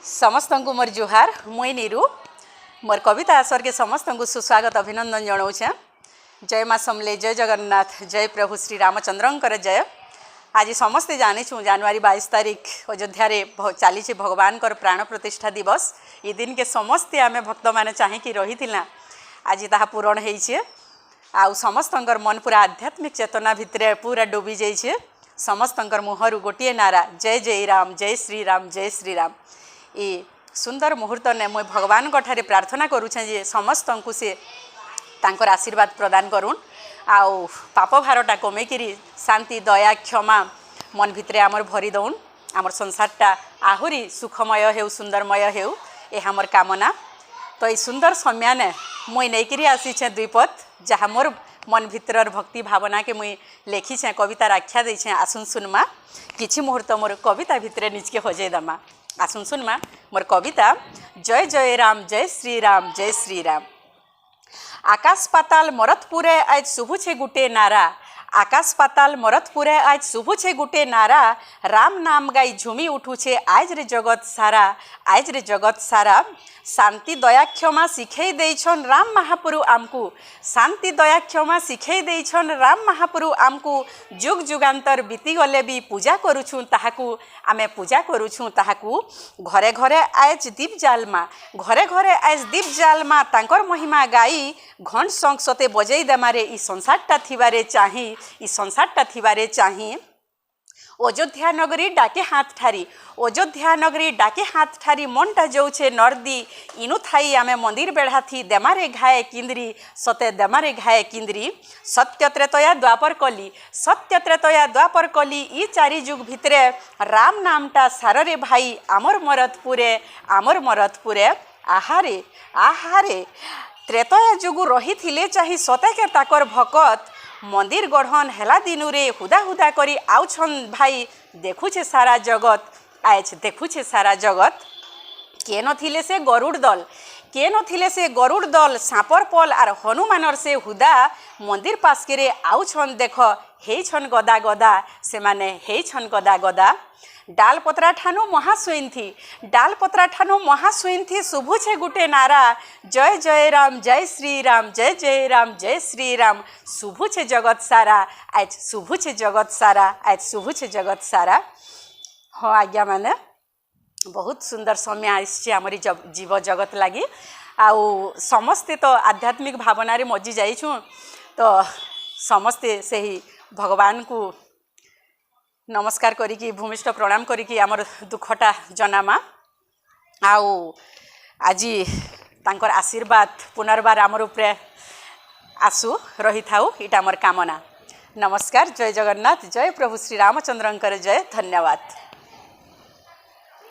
समस्त को मोर जुहार मुई नीरू मोर कविता आसर के समस्त को सुस्वागत अभिनंदन जनाऊे। जय माँ समले, जय जगन्नाथ, जय प्रभु श्री रामचंद्र जय। आज समस्ते जानीछूँ जनवरी 22 तारीख अयोध्या चली भगवान प्राण प्रतिष्ठा दिवस। ये दिन के समस्ते आम भक्त मैंने चाहिए रही आज ता पूरण होइछे। आउ समस्तंकर मन पूरा आध्यात्मिक चेतना भितर पूरा डूबी जाइए। समस्तंकर मुहरु गोटे नारा जय जय राम, जय श्री राम, जय श्री राम। ये सुंदर मुहूर्त ने मुझे भगवान ठारे प्रार्थना करुछे जे समस्त को से तांकर आशीर्वाद प्रदान करुन। आउ पाप भारटा कमेकिरी शांति दया क्षमा मन भितरे आमर भरी दउन। आमर संसारटा आहुरी सुखमय हेउ, सुंदरमय हेउ, ए हमर कामना। तो ये सुंदर सम्याने मुई नहींकरी आसीछे द्विपद, जहाँ मोर मन भितर भक्ति भावना के मुई लेखीछे, कवितार आख्या देछे। आसुन सुनमा किछि मुहूर्त मोर कविता भितर निजके हजै दमा। आसुन सुनमा मोर कविता जय जय राम, जय श्री राम, जय श्री राम। आकाश पाताल मरतपुरे आज शुभुछे गुटे नारा, आकाश पाताल मरतपुरे आज शुभुछे गुटे नारा। राम नाम गाई झुमी उठुछे आज रे जगत सारा, आज रे जगत सारा। शांति दया क्षमा शिखै देइछन राम महापुरु आमकु, शांति दया क्षमा शिखै देइछन राम महापुरु आमकु। जुग जुगांतर बीती गले भी पूजा करुछु ताहाकु, आमे पूजा करुछु ताहाकु। घरे घरे आज दीप जालमा, घरे घरे आज दीप जालमा। तांकर महिमा गाई घंट संग सते बजै देमारे ई संसारटा थिबारे चाही, ई संसारटा थिबारे चाही। अयोध्या नगरी डाके हाथ ठारी, अयोध्या नगरी डाके हाथ ठारी। मनटा जोछे नर्दी इनु थाई आमे मंदिर बेढ़ा थी। देमारे घाए किंद्री सते देमारे घाए किंद्री। सत्य त्रेतया द्वापर कली, सत्य त्रेतया द्वापर कली। ई चारि जुग भितरे राम नामटा साररे भाई आमर मरतपुरे, आमर मरतपुरे। आहारे आहारे त्रेतया जुगु रही थिले चाही सते के ताकर भकत। मंदिर गढ़न हेला दिनुरे हुदा हुदा करी आउछन भाई। देखुछे सारा जगत, आज देखुछे सारा जगत। के नथिले से गरुड़ दल, के नथिले से गरुड़ दल। सापर पल आर हनुमानर से हुदा। मंदिर पासके आउछन देख हेइछन गदा गदा, से माने हेइछन गदा गदा। डाल पत्रा ठानु महासुइन थी, डाल पत्रा ठानु महासुइन थी। शुभुछे गुटे नारा जय जय राम, जय श्री राम, जय जय राम, जय श्री राम। शुभुछे जगत सारा आज, शुभुछे जगत सारा आज, शुभुछे जगत सारा। हाँ आज्ञा माने बहुत सुंदर समय आसी आमरी जीव जगत लगी। आउ समस्ते तो आध्यात्मिक भावना मजी जाइछुँ। तो समस्ते से ही भगवान को नमस्कार करिकी भूमिष्ठ प्रणाम करिकी आमर दुखटा जनामा। आउ आजी तांकर आशीर्वाद पुनर्बार आमर उपरे आसु रही थाउ, इटा मोर कामना। नमस्कार, जय जगन्नाथ, जय प्रभु श्री रामचंद्रंकर जय। धन्यवाद।